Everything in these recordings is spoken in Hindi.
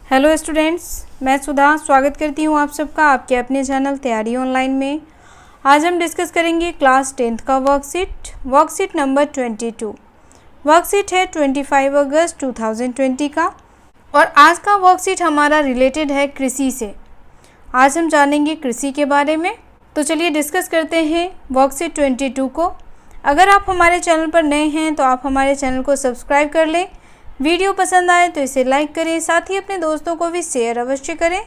हेलो स्टूडेंट्स, मैं सुधा स्वागत करती हूँ आप सबका आपके अपने चैनल तैयारी ऑनलाइन में। आज हम डिस्कस करेंगे क्लास 10th का वर्कशीट नंबर 22। वर्कशीट है 25 अगस्त 2020 का और आज का वर्कशीट हमारा रिलेटेड है कृषि से। आज हम जानेंगे कृषि के बारे में। तो चलिए डिस्कस करते हैं वर्कशीट 22 को। अगर आप हमारे चैनल पर नए हैं तो आप हमारे चैनल को सब्सक्राइब कर लें। वीडियो पसंद आए तो इसे लाइक करें, साथ ही अपने दोस्तों को भी शेयर अवश्य करें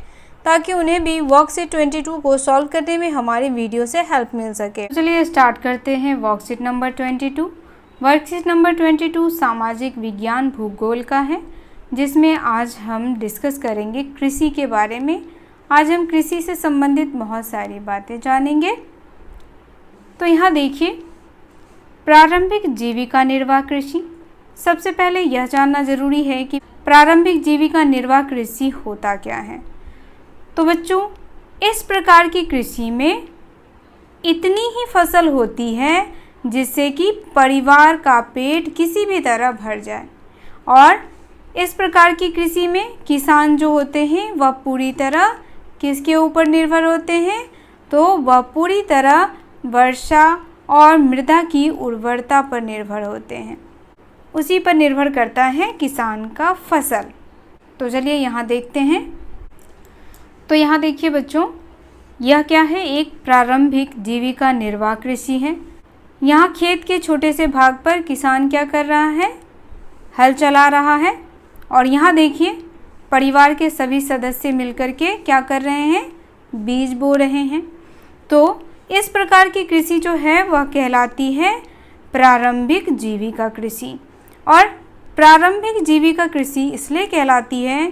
ताकि उन्हें भी वर्कशीट 22 को सॉल्व करने में हमारी वीडियो से हेल्प मिल सके। चलिए स्टार्ट करते हैं वर्कशीट नंबर 22। वर्कशीट नंबर 22 सामाजिक विज्ञान भूगोल का है, जिसमें आज हम डिस्कस करेंगे कृषि के बारे में। आज हम कृषि से संबंधित बहुत सारी बातें जानेंगे। तो यहाँ देखिए, प्रारंभिक जीविका निर्वाह कृषि। सबसे पहले यह जानना जरूरी है कि प्रारंभिक जीविका निर्वाह कृषि होता क्या है। तो बच्चों, इस प्रकार की कृषि में इतनी ही फसल होती है जिससे कि परिवार का पेट किसी भी तरह भर जाए। और इस प्रकार की कृषि में किसान जो होते हैं वह पूरी तरह किसके ऊपर निर्भर होते हैं, तो वह पूरी तरह वर्षा और मृदा की उर्वरता पर निर्भर होते हैं। उसी पर निर्भर करता है किसान का फसल। तो चलिए यहाँ देखते हैं। तो यहाँ देखिए बच्चों, यह क्या है, एक प्रारंभिक जीविका निर्वाह कृषि है। यहाँ खेत के छोटे से भाग पर किसान क्या कर रहा है, हल चला रहा है। और यहाँ देखिए, परिवार के सभी सदस्य मिलकर के क्या कर रहे हैं, बीज बो रहे हैं। तो इस प्रकार की कृषि जो है वह कहलाती है प्रारंभिक जीविका कृषि। और प्रारंभिक जीविका कृषि इसलिए कहलाती है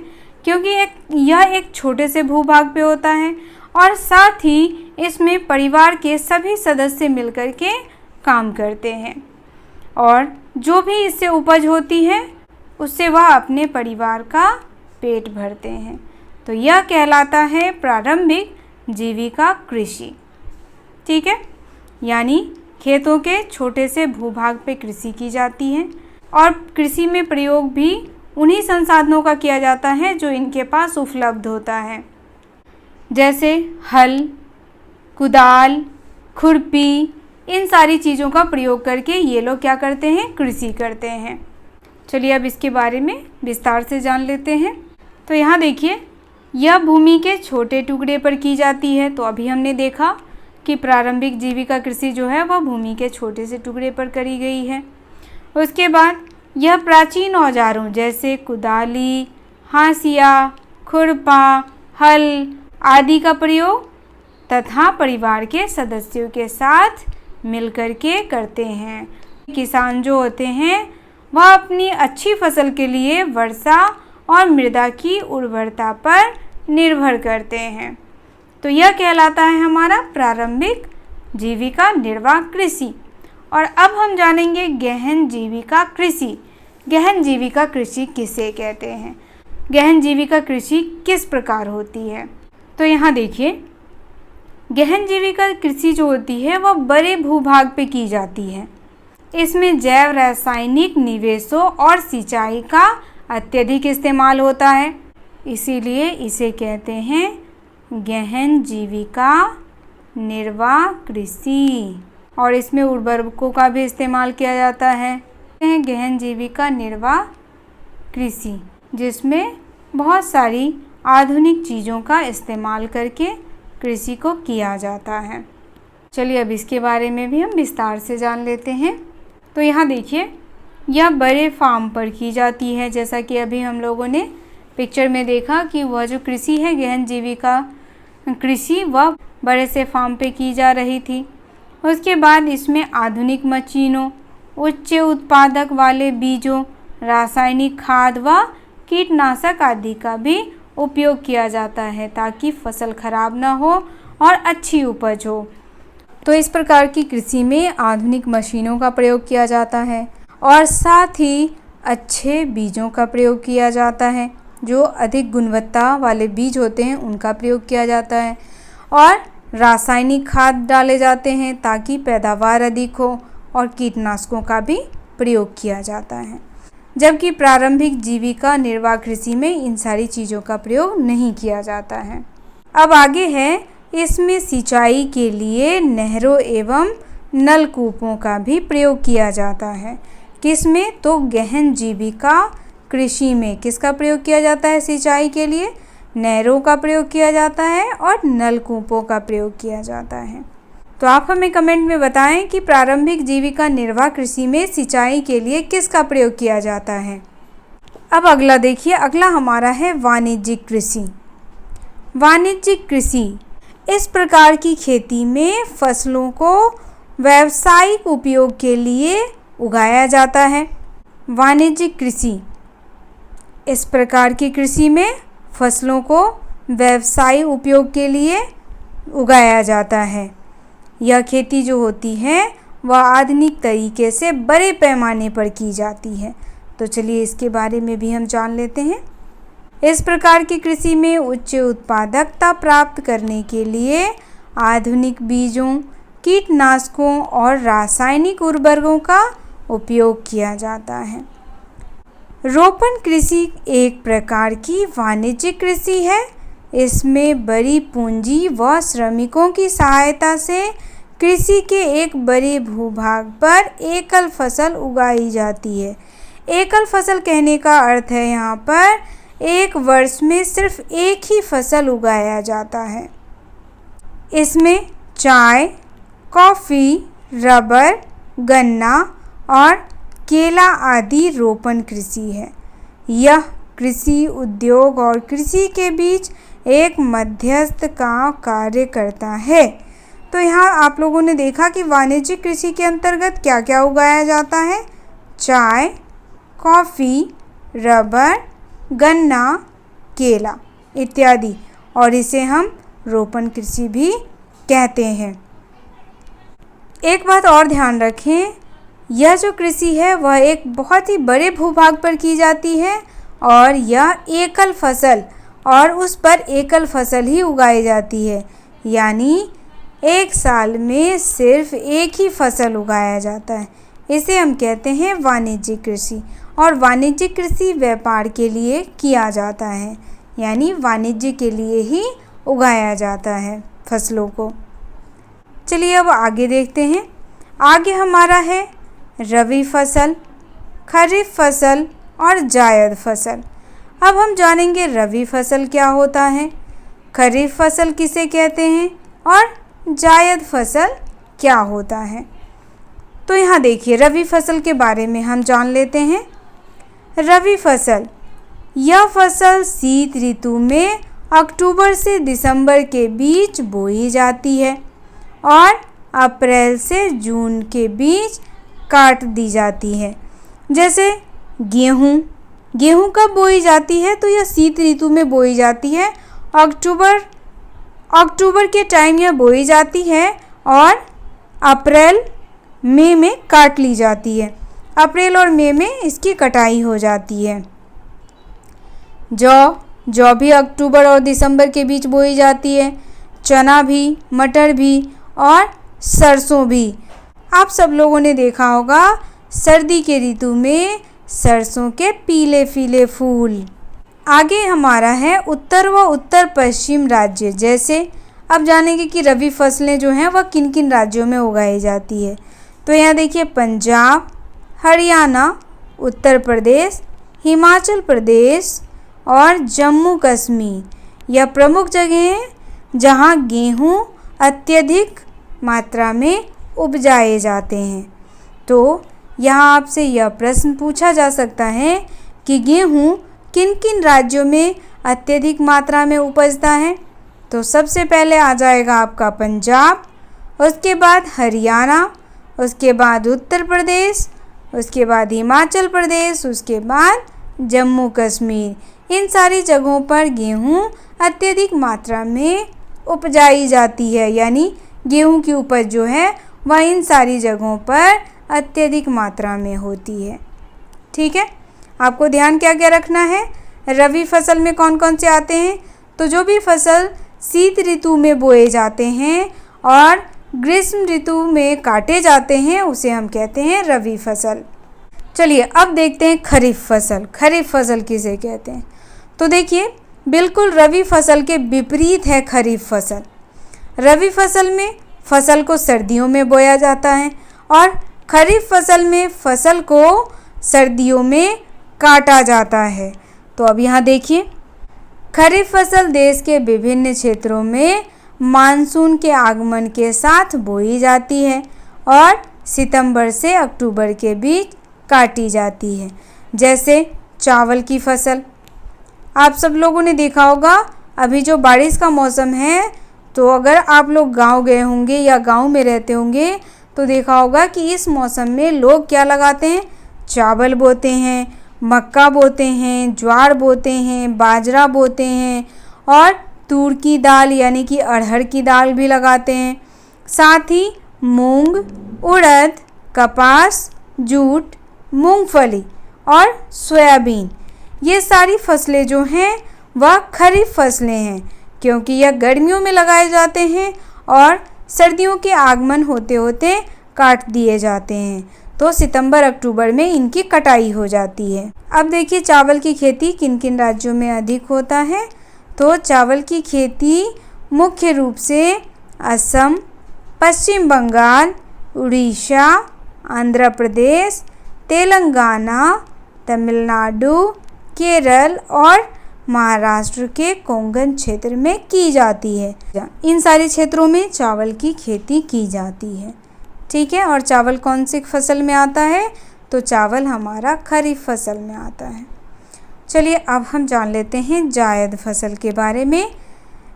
क्योंकि यह एक छोटे से भूभाग पे होता है और साथ ही इसमें परिवार के सभी सदस्य मिलकर के काम करते हैं और जो भी इससे उपज होती है उससे वह अपने परिवार का पेट भरते हैं। तो यह कहलाता है प्रारंभिक जीविका कृषि। ठीक है, यानी खेतों के छोटे से भूभाग पे कृषि की जाती है और कृषि में प्रयोग भी उन्हीं संसाधनों का किया जाता है जो इनके पास उपलब्ध होता है, जैसे हल, कुदाल, खुरपी, इन सारी चीज़ों का प्रयोग करके ये लोग क्या करते हैं, कृषि करते हैं। चलिए अब इसके बारे में विस्तार से जान लेते हैं। तो यहाँ देखिए, यह भूमि के छोटे टुकड़े पर की जाती है। तो अभी हमने देखा कि प्रारंभिक जीविका कृषि जो है वह भूमि के छोटे से टुकड़े पर करी गई है। उसके बाद यह प्राचीन औजारों जैसे कुदाली, हांसिया, खुरपा, हल आदि का प्रयोग तथा परिवार के सदस्यों के साथ मिलकर के करते हैं। किसान जो होते हैं वह अपनी अच्छी फसल के लिए वर्षा और मृदा की उर्वरता पर निर्भर करते हैं। तो यह कहलाता है हमारा प्रारंभिक जीविका निर्वाह कृषि। और अब हम जानेंगे गहन जीविका कृषि। गहन जीविका कृषि किसे कहते हैं, गहन जीविका कृषि किस प्रकार होती है। तो यहाँ देखिए, गहन जीविका कृषि जो होती है वह बड़े भूभाग पे की जाती है। इसमें जैव रासायनिक निवेशों और सिंचाई का अत्यधिक इस्तेमाल होता है, इसीलिए इसे कहते हैं गहन जीविका निर्वाह कृषि। और इसमें उर्वरकों का भी इस्तेमाल किया जाता है। गहन जीविका निर्वाह कृषि, जिसमें बहुत सारी आधुनिक चीज़ों का इस्तेमाल करके कृषि को किया जाता है। चलिए अब इसके बारे में भी हम विस्तार से जान लेते हैं। तो यहाँ देखिए, यह बड़े फार्म पर की जाती है, जैसा कि अभी हम लोगों ने पिक्चर में देखा कि वह जो कृषि है गहन जीविका कृषि वह बड़े से फार्म पे की जा रही थी। उसके बाद इसमें आधुनिक मशीनों, उच्च उत्पादक वाले बीजों, रासायनिक खाद व कीटनाशक आदि का भी उपयोग किया जाता है ताकि फसल खराब ना हो और अच्छी उपज हो। तो इस प्रकार की कृषि में आधुनिक मशीनों का प्रयोग किया जाता है और साथ ही अच्छे बीजों का प्रयोग किया जाता है। जो अधिक गुणवत्ता वाले बीज होते हैं उनका प्रयोग किया जाता है और रासायनिक खाद डाले जाते हैं ताकि पैदावार अधिक हो और कीटनाशकों का भी प्रयोग किया जाता है। जबकि प्रारंभिक जीविका निर्वाह कृषि में इन सारी चीज़ों का प्रयोग नहीं किया जाता है। अब आगे है, इसमें सिंचाई के लिए नहरों एवं नलकूपों का भी प्रयोग किया जाता है। किसमें? तो गहन जीविका कृषि में किसका प्रयोग किया जाता है? सिंचाई के लिए नहरों का प्रयोग किया जाता है और नलकूपों का प्रयोग किया जाता है। तो आप हमें कमेंट में बताएं कि प्रारंभिक जीविका निर्वाह कृषि में सिंचाई के लिए किसका प्रयोग किया जाता है। अब अगला देखिए, अगला हमारा है वाणिज्यिक कृषि। वाणिज्यिक कृषि इस प्रकार की खेती में फसलों को व्यावसायिक उपयोग के लिए उगाया जाता है। वाणिज्यिक कृषि इस प्रकार की कृषि में फसलों को व्यावसायिक उपयोग के लिए उगाया जाता है। यह खेती जो होती है वह आधुनिक तरीके से बड़े पैमाने पर की जाती है। तो चलिए इसके बारे में भी हम जान लेते हैं। इस प्रकार की कृषि में उच्च उत्पादकता प्राप्त करने के लिए आधुनिक बीजों, कीटनाशकों और रासायनिक उर्वरकों का उपयोग किया जाता है। रोपण कृषि एक प्रकार की वाणिज्यिक कृषि है। इसमें बड़ी पूंजी व श्रमिकों की सहायता से कृषि के एक बड़े भूभाग पर एकल फसल उगाई जाती है। एकल फसल कहने का अर्थ है यहाँ पर एक वर्ष में सिर्फ एक ही फसल उगाया जाता है। इसमें चाय, कॉफ़ी, रबर, गन्ना और केला आदि रोपण कृषि है। यह कृषि उद्योग और कृषि के बीच एक मध्यस्थ का कार्य करता है। तो यहाँ आप लोगों ने देखा कि वाणिज्यिक कृषि के अंतर्गत क्या क्या उगाया जाता है? चाय, कॉफ़ी, रबर, गन्ना, केला इत्यादि, और इसे हम रोपण कृषि भी कहते हैं। एक बात और ध्यान रखें, यह जो कृषि है वह एक बहुत ही बड़े भूभाग पर की जाती है और यह एकल फसल और उस पर एकल फसल ही उगाई जाती है। यानी एक साल में सिर्फ एक ही फसल उगाया जाता है। इसे हम कहते हैं वाणिज्यिक कृषि। और वाणिज्यिक कृषि व्यापार के लिए किया जाता है, यानी वाणिज्य के लिए ही उगाया जाता है फसलों को। चलिए अब आगे देखते हैं। आगे हमारा है रबी फसल, खरीफ फसल और जायद फसल। अब हम जानेंगे रबी फसल क्या होता है, खरीफ फसल किसे कहते हैं और जायद फसल क्या होता है। तो यहाँ देखिए रबी फसल के बारे में हम जान लेते हैं। रबी फसल, यह फसल शीत ऋतु में अक्टूबर से दिसंबर के बीच बोई जाती है और अप्रैल से जून के बीच काट दी जाती है। जैसे गेहूँ कब बोई जाती है? तो यह शीत ऋतु में बोई जाती है। अक्टूबर के टाइम यह बोई जाती है और अप्रैल मई में काट ली जाती है। अप्रैल और मई में इसकी कटाई हो जाती है। जौ भी अक्टूबर और दिसंबर के बीच बोई जाती है। चना भी, मटर भी और सरसों भी। आप सब लोगों ने देखा होगा सर्दी के ऋतु में सरसों के पीले पीले फूल। आगे हमारा है उत्तर व उत्तर पश्चिम राज्य। जैसे अब जानेंगे कि रबी फसलें जो हैं वह किन किन राज्यों में उगाई जाती है। तो यहाँ देखिए पंजाब, हरियाणा, उत्तर प्रदेश, हिमाचल प्रदेश और जम्मू कश्मीर यह प्रमुख जगह हैं जहाँ गेहूँ अत्यधिक मात्रा में उपजाए जाते हैं। तो यहाँ आपसे यह प्रश्न पूछा जा सकता है कि गेहूँ किन किन राज्यों में अत्यधिक मात्रा में उपजता है। तो सबसे पहले आ जाएगा आपका पंजाब, उसके बाद हरियाणा, उसके बाद उत्तर प्रदेश, उसके बाद हिमाचल प्रदेश, उसके बाद जम्मू कश्मीर। इन सारी जगहों पर गेहूँ अत्यधिक मात्रा में उपजाई जाती है, यानी गेहूँ की उपज जो है वह इन सारी जगहों पर अत्यधिक मात्रा में होती है। ठीक है, आपको ध्यान क्या क्या रखना है, रबी फसल में कौन कौन से आते हैं। तो जो भी फसल शीत ऋतु में बोए जाते हैं और ग्रीष्म ऋतु में काटे जाते हैं उसे हम कहते हैं रबी फसल। चलिए अब देखते हैं खरीफ फसल। खरीफ फसल किसे कहते हैं? तो देखिए बिल्कुल रबी फसल के विपरीत है खरीफ फसल। रबी फसल में फसल को सर्दियों में बोया जाता है और खरीफ फसल में फसल को सर्दियों में काटा जाता है। तो अब यहाँ देखिए, खरीफ फसल देश के विभिन्न क्षेत्रों में मानसून के आगमन के साथ बोई जाती है और सितंबर से अक्टूबर के बीच काटी जाती है। जैसे चावल की फसल, आप सब लोगों ने देखा होगा अभी जो बारिश का मौसम है, तो अगर आप लोग गांव गए होंगे या गांव में रहते होंगे तो देखा होगा कि इस मौसम में लोग क्या लगाते हैं? चावल बोते हैं, मक्का बोते हैं, ज्वार बोते हैं, बाजरा बोते हैं और तूर की दाल यानी कि अरहर की दाल भी लगाते हैं। साथ ही मूंग, उड़द, कपास, जूट, मूंगफली और सोयाबीन, ये सारी फसलें जो हैं वह खरीफ फसलें हैं, क्योंकि यह गर्मियों में लगाए जाते हैं और सर्दियों के आगमन होते होते काट दिए जाते हैं। तो सितंबर अक्टूबर में इनकी कटाई हो जाती है। अब देखिए चावल की खेती किन किन राज्यों में अधिक होता है? तो चावल की खेती मुख्य रूप से असम, पश्चिम बंगाल, उड़ीसा, आंध्र प्रदेश, तेलंगाना, तमिलनाडु, केरल और महाराष्ट्र के कोंकण क्षेत्र में की जाती है। इन सारे क्षेत्रों में चावल की खेती की जाती है। ठीक है, और चावल कौन सी फसल में आता है? तो चावल हमारा खरीफ फसल में आता है। चलिए अब हम जान लेते हैं जायद फसल के बारे में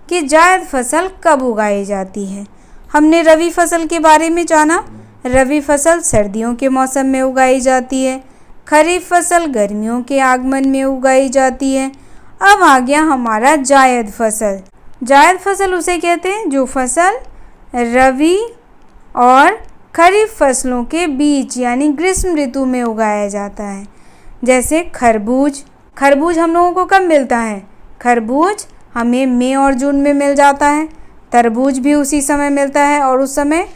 कि जायद फसल कब उगाई जाती है। हमने रबी फसल के बारे में जाना। रबी फसल सर्दियों के मौसम में उगाई जाती है। खरीफ फसल गर्मियों के आगमन में उगाई जाती है। अब आ गया हमारा जायद फसल। जायद फसल उसे कहते हैं जो फसल रबी और खरीफ फसलों के बीच यानी ग्रीष्म ऋतु में उगाया जाता है। जैसे खरबूज। खरबूज हम लोगों को कब मिलता है? खरबूज हमें मई और जून में मिल जाता है। तरबूज भी उसी समय मिलता है और उस समय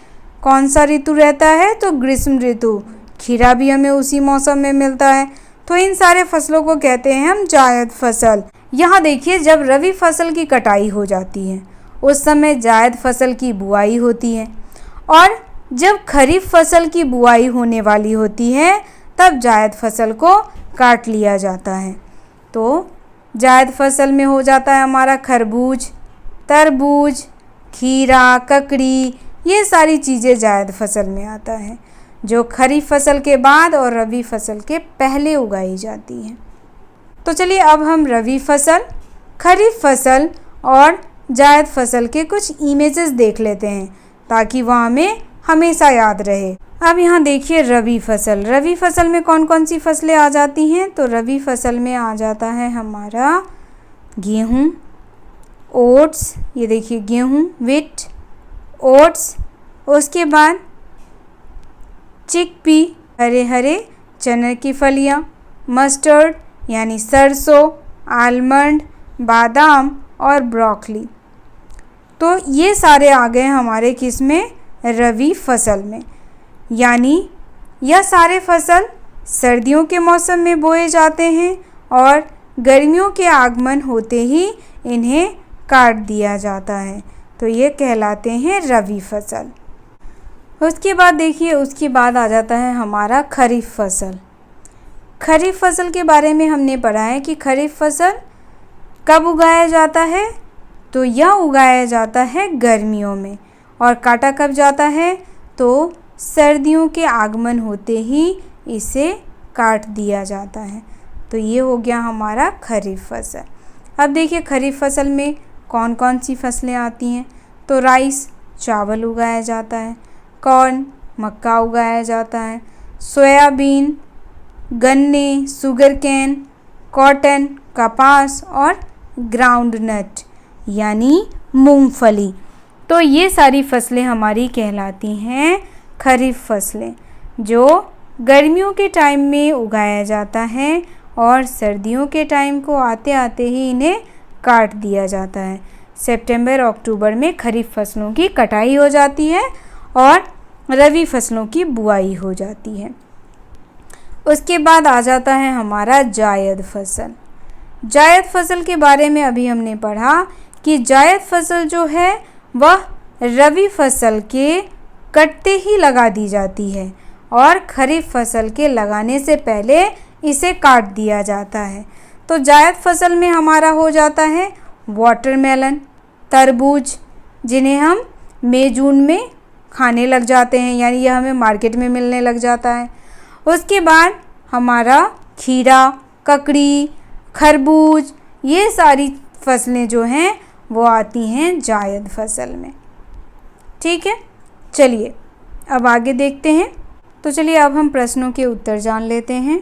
कौन सा ऋतु रहता है? तो ग्रीष्म ऋतु। खीरा भी हमें उसी मौसम में मिलता है। तो इन सारे फसलों को कहते हैं हम जायद फसल। यहाँ देखिए जब रबी फसल की कटाई हो जाती है उस समय जायद फसल की बुआई होती है और जब खरीफ फसल की बुआई होने वाली होती है तब जायद फसल को काट लिया जाता है। तो जायद फसल में हो जाता है हमारा खरबूज, तरबूज, खीरा, ककड़ी, ये सारी चीज़ें जायद फसल में आता है जो खरीफ फसल के बाद और रबी फसल के पहले उगाई जाती हैं। तो चलिए अब हम रबी फसल, खरीफ फसल और जायद फसल के कुछ इमेजेस देख लेते हैं ताकि वह हमें हमेशा याद रहे। अब यहाँ देखिए रबी फसल। रबी फसल में कौन कौन सी फसलें आ जाती हैं? तो रबी फसल में आ जाता है हमारा गेहूँ, ओट्स, ये देखिए गेहूँ, व्हीट, ओट्स, उसके बाद चिकपी, हरे हरे चने की फलियाँ, मस्टर्ड यानी सरसों, आलमंड, बादाम और ब्रोकली। तो ये सारे आ गए हमारे किस में? रबी फसल में। यानी यह सारे फसल सर्दियों के मौसम में बोए जाते हैं और गर्मियों के आगमन होते ही इन्हें काट दिया जाता है। तो ये कहलाते हैं रबी फसल। उसके बाद देखिए उसके बाद आ जाता है हमारा खरीफ फसल। खरीफ फसल के बारे में हमने पढ़ा है कि खरीफ फसल कब उगाया जाता है? तो यह उगाया जाता है गर्मियों में और काटा कब जाता है? तो सर्दियों के आगमन होते ही इसे काट दिया जाता है। तो ये हो गया हमारा खरीफ फसल। अब देखिए खरीफ फसल में कौन कौन सी फसलें आती हैं? तो राइस, चावल उगाया जाता है, कॉर्न, मक्का उगाया जाता है, सोयाबीन, गन्ने, शुगर केन, कॉटन, कपास और ग्राउंडनट यानी मूंगफली। तो ये सारी फसलें हमारी कहलाती हैं खरीफ फसलें जो गर्मियों के टाइम में उगाया जाता है और सर्दियों के टाइम को आते आते ही इन्हें काट दिया जाता है। सितंबर अक्टूबर में खरीफ फसलों की कटाई हो जाती है और रबी फसलों की बुआई हो जाती है। उसके बाद आ जाता है हमारा जायद फसल। जायद फसल के बारे में अभी हमने पढ़ा कि जायद फसल जो है वह रबी फसल के कटते ही लगा दी जाती है और खरीफ फसल के लगाने से पहले इसे काट दिया जाता है। तो जायद फसल में हमारा हो जाता है वाटरमेलन, तरबूज, जिन्हें हम मई जून में खाने लग जाते हैं, यानी यह हमें मार्केट में मिलने लग जाता है। उसके बाद हमारा खीरा, ककड़ी, खरबूज, ये सारी फसलें जो हैं वो आती हैं जायद फसल में। ठीक है, चलिए अब आगे देखते हैं। तो चलिए अब हम प्रश्नों के उत्तर जान लेते हैं।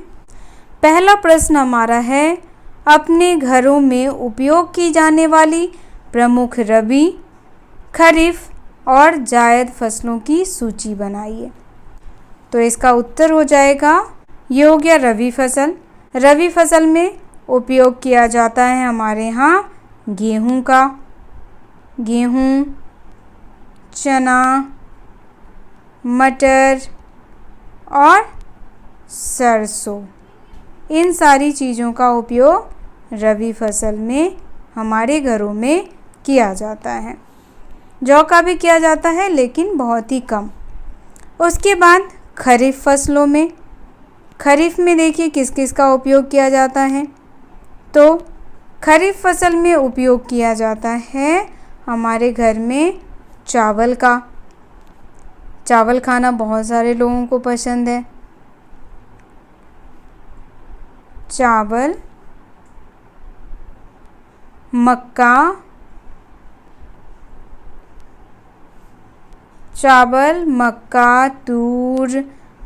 पहला प्रश्न हमारा है, अपने घरों में उपयोग की जाने वाली प्रमुख रबी, खरीफ और जायद फसलों की सूची बनाइए। तो इसका उत्तर हो जाएगा, ये हो गया रबी फसल। रबी फसल में उपयोग किया जाता है हमारे यहाँ गेहूँ का, गेहूँ, चना, मटर और सरसों, इन सारी चीज़ों का उपयोग रबी फसल में हमारे घरों में किया जाता है। जौ का भी किया जाता है लेकिन बहुत ही कम। उसके बाद खरीफ फसलों में, खरीफ में देखिए किस किस का उपयोग किया जाता है। तो खरीफ फसल में उपयोग किया जाता है हमारे घर में चावल का। चावल खाना बहुत सारे लोगों को पसंद है। चावल, मक्का, चावल, मक्का, तूर,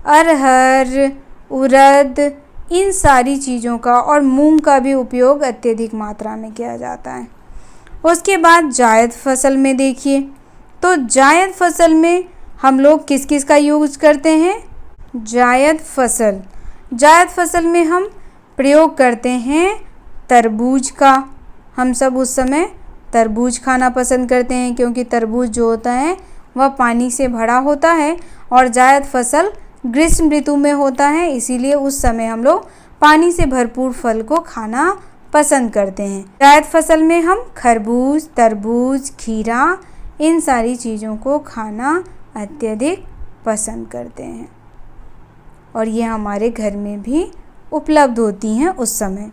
अरहर, उड़द, इन सारी चीज़ों का और मूंग का भी उपयोग अत्यधिक मात्रा में किया जाता है। उसके बाद जायद फसल में देखिए, तो जायद फसल में हम लोग किस किस का यूज़ करते हैं? जायद फसल में हम प्रयोग करते हैं तरबूज का। हम सब उस समय तरबूज खाना पसंद करते हैं क्योंकि तरबूज जो होता है वह पानी से भरा होता है और जायद फसल ग्रीष्म ऋतु में होता है, इसीलिए उस समय हम लोग पानी से भरपूर फल को खाना पसंद करते हैं। जायद फसल में हम खरबूज, तरबूज, खीरा, इन सारी चीज़ों को खाना अत्यधिक पसंद करते हैं और ये हमारे घर में भी उपलब्ध होती हैं उस समय।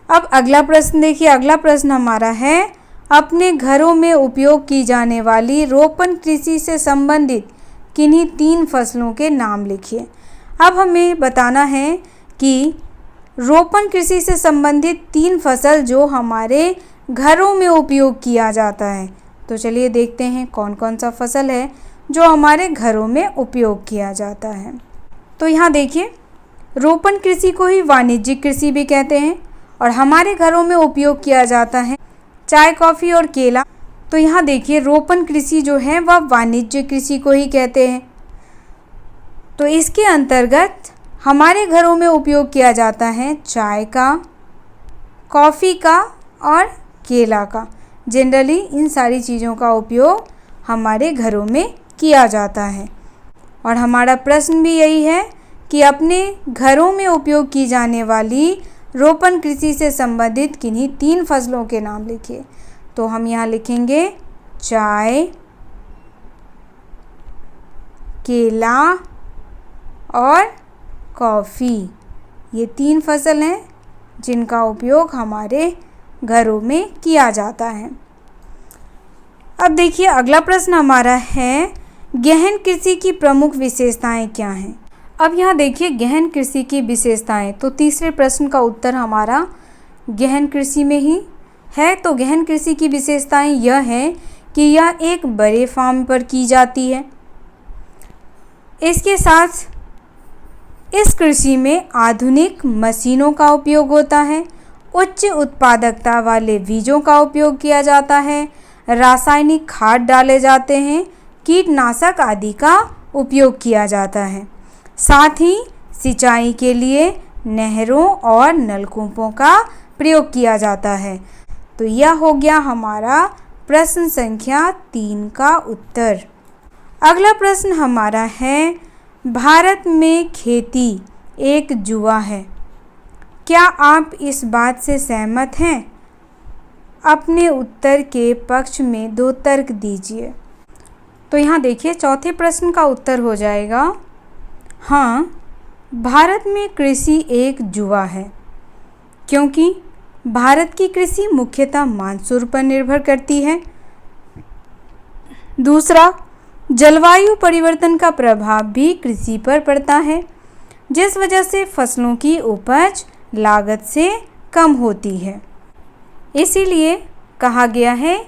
अब अगला प्रश्न देखिए। अगला प्रश्न हमारा है, अपने घरों में उपयोग की जाने वाली रोपण कृषि से संबंधित किन्हीं 3 फसलों के नाम लिखिए। अब हमें बताना है कि रोपण कृषि से संबंधित 3 फसल जो हमारे घरों में उपयोग किया जाता है। तो चलिए देखते हैं कौन कौन सा फसल है जो हमारे घरों में उपयोग किया जाता है। तो यहाँ देखिए, रोपण कृषि को ही वाणिज्यिक कृषि भी कहते हैं और हमारे घरों में उपयोग किया जाता है चाय, कॉफ़ी और केला। तो यहाँ देखिए, रोपण कृषि जो है वह वाणिज्यिक कृषि को ही कहते हैं। तो इसके अंतर्गत हमारे घरों में उपयोग किया जाता है चाय का, कॉफ़ी का और केला का। जनरली इन सारी चीज़ों का उपयोग हमारे घरों में किया जाता है और हमारा प्रश्न भी यही है कि अपने घरों में उपयोग की जाने वाली रोपण कृषि से संबंधित किन्हीं 3 फसलों के नाम लिखिए। तो हम यहाँ लिखेंगे चाय, केला और कॉफ़ी। ये 3 फसल हैं जिनका उपयोग हमारे घरों में किया जाता है। अब देखिए, अगला प्रश्न हमारा है, गहन कृषि की प्रमुख विशेषताएं क्या हैं? अब यहाँ देखिए, गहन कृषि की विशेषताएं, तो तीसरे प्रश्न का उत्तर हमारा गहन कृषि में ही है। तो गहन कृषि की विशेषताएं यह है कि यह एक बड़े फार्म पर की जाती है। इसके साथ इस कृषि में आधुनिक मशीनों का उपयोग होता है, उच्च उत्पादकता वाले बीजों का उपयोग किया जाता है, रासायनिक खाद डाले जाते हैं, कीटनाशक आदि का उपयोग किया जाता है। साथ ही सिंचाई के लिए नहरों और नलकूपों का प्रयोग किया जाता है। तो यह हो गया हमारा प्रश्न संख्या 3 का उत्तर। अगला प्रश्न हमारा है, भारत में खेती एक जुआ है। क्या आप इस बात से सहमत हैं? अपने उत्तर के पक्ष में 2 तर्क दीजिए। तो यहाँ देखिए चौथे प्रश्न का उत्तर हो जाएगा हाँ, भारत में कृषि एक जुआ है, क्योंकि भारत की कृषि मुख्यतः मानसून पर निर्भर करती है। दूसरा, जलवायु परिवर्तन का प्रभाव भी कृषि पर पड़ता है, जिस वजह से फसलों की उपज लागत से कम होती है। इसीलिए कहा गया है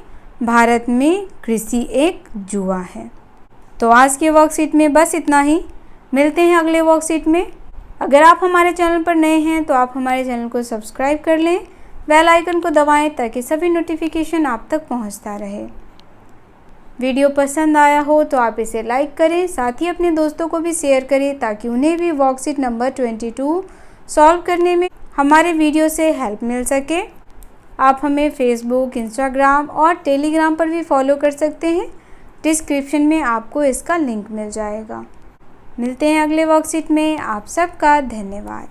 भारत में कृषि एक जुआ है। तो आज के वर्कशीट में बस इतना ही। मिलते हैं अगले वर्कशीट में। अगर आप हमारे चैनल पर नए हैं तो आप हमारे चैनल को सब्सक्राइब कर लें, बेल आइकन को दबाएं ताकि सभी नोटिफिकेशन आप तक पहुंचता रहे। वीडियो पसंद आया हो तो आप इसे लाइक करें, साथ ही अपने दोस्तों को भी शेयर करें ताकि उन्हें भी वर्कशीट नंबर 22 सॉल्व करने में हमारे वीडियो से हेल्प मिल सके। आप हमें फेसबुक, इंस्टाग्राम और टेलीग्राम पर भी फॉलो कर सकते हैं। डिस्क्रिप्शन में आपको इसका लिंक मिल जाएगा। मिलते हैं अगले वर्कशीट में। आप सबका धन्यवाद।